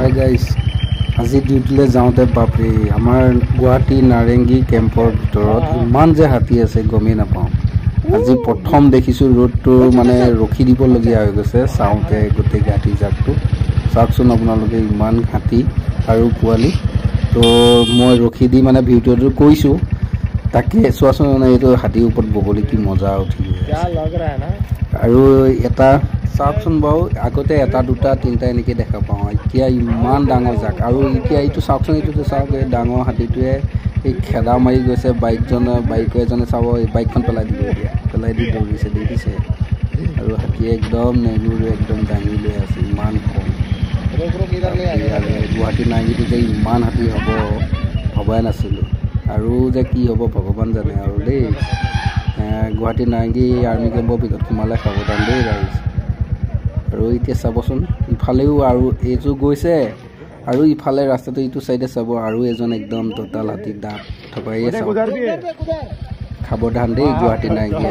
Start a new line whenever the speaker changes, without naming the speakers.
Hi guys, আজি ডিউটিলৈ যাওঁতে বাপৰে আমাৰ গুৱাহাটী নাৰেংগী কেম্পৰ ভিতৰত ইমান যে হাতী আছে গমেই নাপাওঁ। আজি প্ৰথম দেখিছোঁ ৰোডটো মানে ৰখি দিবলগীয়া হৈ গৈছে চাওঁতে গোটেই হাতী জাকটো। চাওকচোন আপোনালোকে ইমান হাতী আৰু পোৱালি। তো মই ৰখি দি মানে ভিডিঅ'টো কৰিছোঁ, তাকে চোৱাচোন মানে এইটো হাতীৰ ওপৰত বগলী কি মজা উঠি আৰু এটা চাওকচোন বাৰু, আগতে এটা দুটা তিনিটা এনেকৈ দেখা পাওঁ, এতিয়া ইমান ডাঙৰ জাক। আৰু এতিয়া এইটো চাওকচোন, এইটোতো চাওক এই ডাঙৰ হাতীটোৱে এই খেদা মাৰি গৈছে বাইকৰ এজনে চাব, এই বাইকখন পেলাই দিব, এতিয়া পেলাই দি দৌৰিছে দেখিছে। আৰু হাতীয়ে একদম নেগুৰে একদম দাঙি লৈ আছে, ইমান কম। গুৱাহাটী নাৰেংগীটো যে ইমান হাতী হ'ব ভবাই নাছিলোঁ, আৰু যে কি হ'ব ভগৱান জানে আৰু দেই। গুৱাহাটী নাৰেংগী আৰ্মি কেম্পৰ ভিতৰত সোমালে সাৱধান দেই ৰাইজ। আৰু এতিয়া চাবচোন ইফালেও আৰু এইযোৰ গৈছে, আৰু ইফালে ৰাস্তাটো ইটো চাইডে চাব আৰু এজন একদম টোটাল হাতী দাঁত থকাই সাৱধান দেই গুৱাহাটী নাৰেংগী।